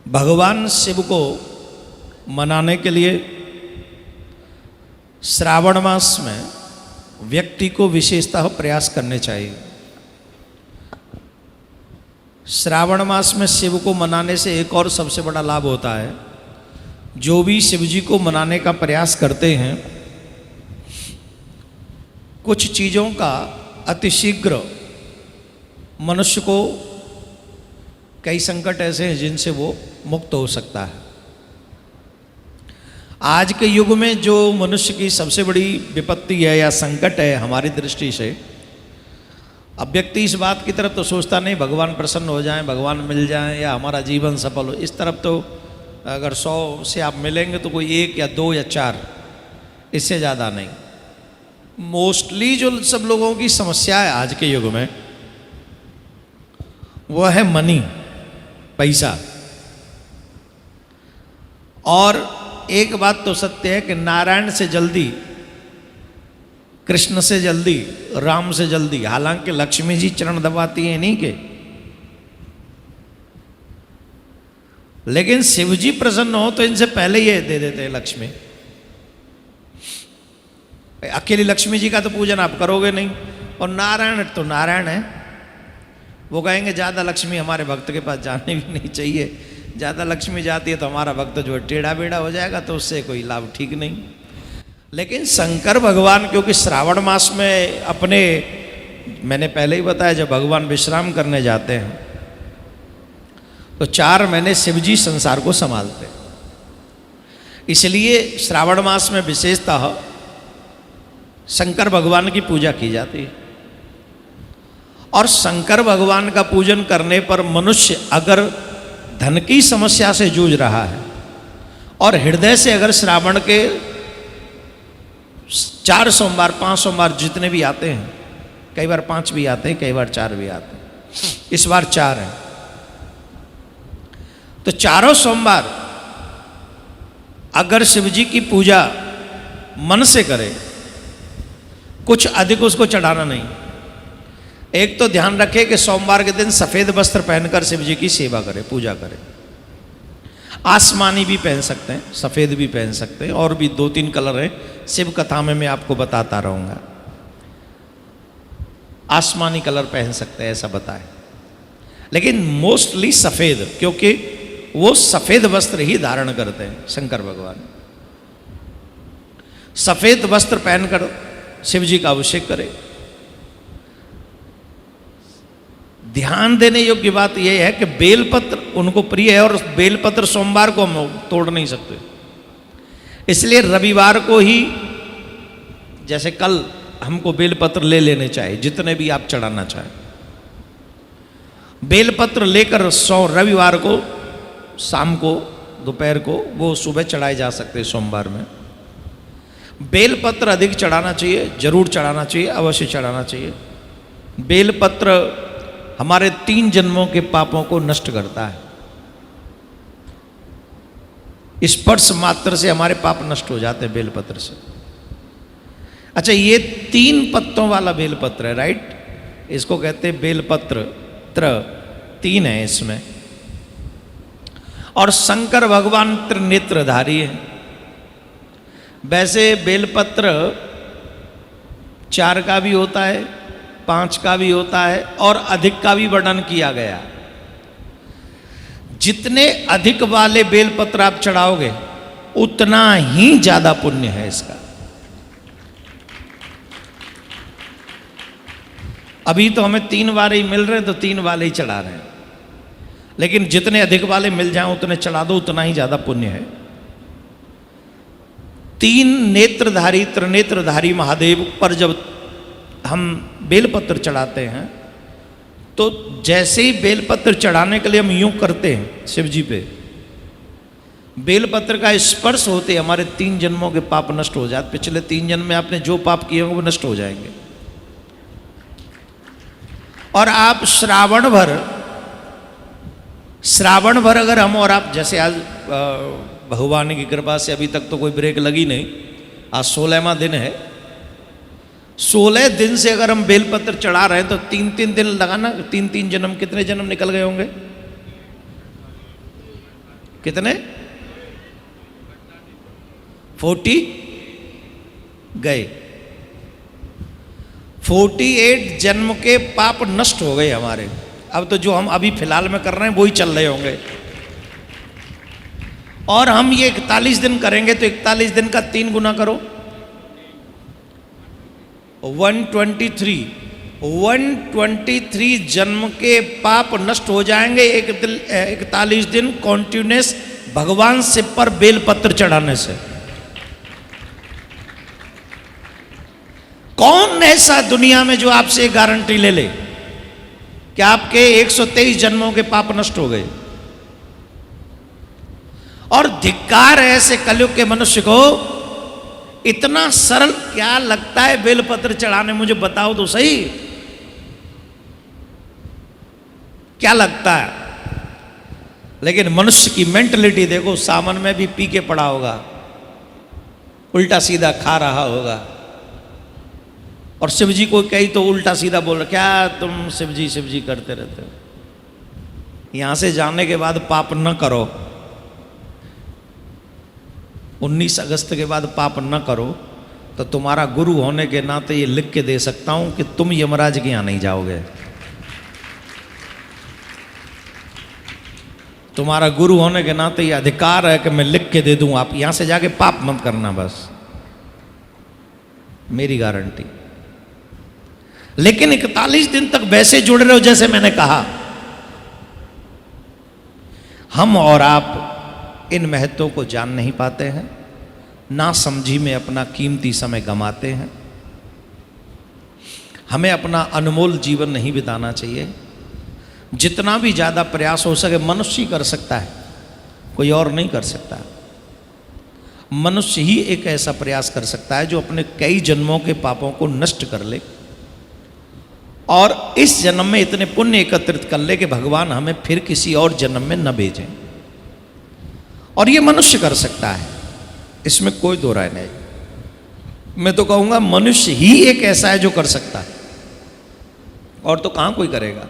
भगवान शिव को मनाने के लिए श्रावण मास में व्यक्ति को विशेषतः प्रयास करने चाहिए। श्रावण मास में शिव को मनाने से एक और सबसे बड़ा लाभ होता है, जो भी शिव जी को मनाने का प्रयास करते हैं, कुछ चीज़ों का अतिशीघ्र मनुष्य को, कई संकट ऐसे हैं जिनसे वो मुक्त हो सकता है। आज के युग में जो मनुष्य की सबसे बड़ी विपत्ति है या संकट है हमारी दृष्टि से, अब व्यक्ति इस बात की तरफ तो सोचता नहीं भगवान प्रसन्न हो जाएं, भगवान मिल जाएं या हमारा जीवन सफल हो। इस तरफ तो अगर 100 से आप मिलेंगे तो कोई 1 या 2 या 4, इससे ज़्यादा नहीं। मोस्टली जो सब लोगों की समस्या है आज के युग में वो है मनी, पैसा। और एक बात तो सत्य है कि नारायण से जल्दी, कृष्ण से जल्दी, राम से जल्दी, हालांकि लक्ष्मी जी चरण दबाती हैं नहीं के, लेकिन शिव जी प्रसन्न हो तो इनसे पहले ये दे देते हैं लक्ष्मी। अकेली लक्ष्मी जी का तो पूजन आप करोगे नहीं, और नारायण तो नारायण है, वो कहेंगे ज़्यादा लक्ष्मी हमारे भक्त के पास जाने भी नहीं चाहिए, ज़्यादा लक्ष्मी जाती है तो हमारा भक्त जो है टेढ़ा बेढ़ा हो जाएगा, तो उससे कोई लाभ ठीक नहीं। लेकिन शंकर भगवान क्योंकि श्रावण मास में अपने, मैंने पहले ही बताया, जब भगवान विश्राम करने जाते हैं तो 4 महीने शिव जी संसार को संभालते हैं। इसलिए श्रावण मास में विशेषतः शंकर भगवान की पूजा की जाती है। और शंकर भगवान का पूजन करने पर मनुष्य अगर धन की समस्या से जूझ रहा है और हृदय से अगर श्रावण के 4 सोमवार 5 सोमवार जितने भी आते हैं, कई बार 5 भी आते हैं, कई बार 4 भी आते हैं, इस बार 4 हैं, तो चारों सोमवार अगर शिव जी की पूजा मन से करे, कुछ अधिक उसको चढ़ाना नहीं। एक तो ध्यान रखे कि सोमवार के दिन सफ़ेद वस्त्र पहनकर शिव जी की सेवा करें, पूजा करें। आसमानी भी पहन सकते हैं, सफ़ेद भी पहन सकते हैं, और भी 2-3 कलर हैं, शिव कथा में मैं आपको बताता रहूँगा। आसमानी कलर पहन सकते हैं ऐसा बताए, लेकिन मोस्टली सफ़ेद, क्योंकि वो सफ़ेद वस्त्र ही धारण करते हैं शंकर भगवान। सफ़ेद वस्त्र पहनकर शिव जी का अभिषेक करें। ध्यान देने योग्य बात यह है कि बेलपत्र उनको प्रिय है, और बेलपत्र सोमवार को हम तोड़ नहीं सकते, इसलिए रविवार को ही, जैसे कल, हमको बेलपत्र ले लेने चाहिए, जितने भी आप चढ़ाना चाहें। बेलपत्र लेकर रविवार को शाम को, दोपहर को, वो सुबह चढ़ाए जा सकते हैं सोमवार में। बेलपत्र अधिक चढ़ाना चाहिए, जरूर चढ़ाना चाहिए, अवश्य चढ़ाना चाहिए। बेलपत्र हमारे 3 जन्मों के पापों को नष्ट करता है। स्पर्श मात्र से हमारे पाप नष्ट हो जाते हैं बेलपत्र से। अच्छा, ये 3 पत्तों वाला बेलपत्र है, राइट? इसको कहते हैं बेलपत्र, 3 है इसमें। और शंकर भगवान त्रिनेत्रधारी है। वैसे बेलपत्र 4 का भी होता है, 5 का भी होता है, और अधिक का भी वर्णन किया गया। जितने अधिक वाले बेलपत्र आप चढ़ाओगे उतना ही ज्यादा पुण्य है इसका। अभी तो हमें 3 वाले ही मिल रहे हैं, तो 3 वाले ही चढ़ा रहे हैं, लेकिन जितने अधिक वाले मिल जाएं उतने चढ़ा दो, उतना ही ज्यादा पुण्य है। 3 नेत्रधारी, त्रिनेत्रधारी महादेव पर जब हम बेलपत्र चढ़ाते हैं तो जैसे ही बेलपत्र चढ़ाने के लिए हम यूं करते हैं शिव जी पे, बेलपत्र का स्पर्श होते हमारे 3 जन्मों के पाप नष्ट हो जाते। पिछले 3 जन्म में आपने जो पाप किए होंगे वो नष्ट हो जाएंगे। और आप श्रावण भर अगर हम और आप, जैसे आज भगवान की कृपा से अभी तक तो कोई ब्रेक लगी नहीं, आज 16वां दिन है, 16 दिन से अगर हम बेलपत्र चढ़ा रहे हैं तो 3-3 दिन लगाना, 3-3 जन्म, कितने जन्म निकल गए होंगे? कितने? 40 गए। 48 जन्म के पाप नष्ट हो गए हमारे। अब तो जो हम अभी फिलहाल में कर रहे हैं वही चल रहे होंगे। और हम ये 41 दिन करेंगे तो 41 दिन का 3 गुना करो, 123। 123 जन्म के पाप नष्ट हो जाएंगे 41 दिन कॉन्टिन्यूस भगवान शिव पर बेलपत्र चढ़ाने से। कौन ऐसा दुनिया में जो आपसे गारंटी ले ले कि आपके 123 जन्मों के पाप नष्ट हो गए? और धिक्कार है ऐसे कलयुग के मनुष्य को। इतना सरल क्या लगता है बेलपत्र चढ़ाने? मुझे बताओ तो सही, क्या लगता है? लेकिन मनुष्य की मेंटलिटी देखो, सावन में भी पी के पड़ा होगा, उल्टा सीधा खा रहा होगा, और शिव जी को कही तो उल्टा सीधा बोल रहा, क्या तुम शिव जी करते रहते हो? यहां से जाने के बाद पाप न करो, 19 अगस्त के बाद पाप न करो, तो तुम्हारा गुरु होने के नाते ये लिख के दे सकता हूं कि तुम यमराज के यहां नहीं जाओगे। तुम्हारा गुरु होने के नाते ये अधिकार है कि मैं लिख के दे दूं, आप यहां से जाके पाप मत करना, बस मेरी गारंटी। लेकिन 41 दिन तक वैसे जुड़ रहे हो जैसे मैंने कहा। हम और आप इन महत्वों को जान नहीं पाते हैं, ना समझी में अपना कीमती समय गंवाते हैं। हमें अपना अनमोल जीवन नहीं बिताना चाहिए। जितना भी ज़्यादा प्रयास हो सके मनुष्य ही कर सकता है, कोई और नहीं कर सकता। मनुष्य ही एक ऐसा प्रयास कर सकता है जो अपने कई जन्मों के पापों को नष्ट कर ले और इस जन्म में इतने पुण्य एकत्रित कर ले कि भगवान हमें फिर किसी और जन्म में न भेजें। और ये मनुष्य कर सकता है, इसमें कोई दो राय नहीं। मैं तो कहूँगा मनुष्य ही एक ऐसा है जो कर सकता है, और तो कहाँ कोई करेगा।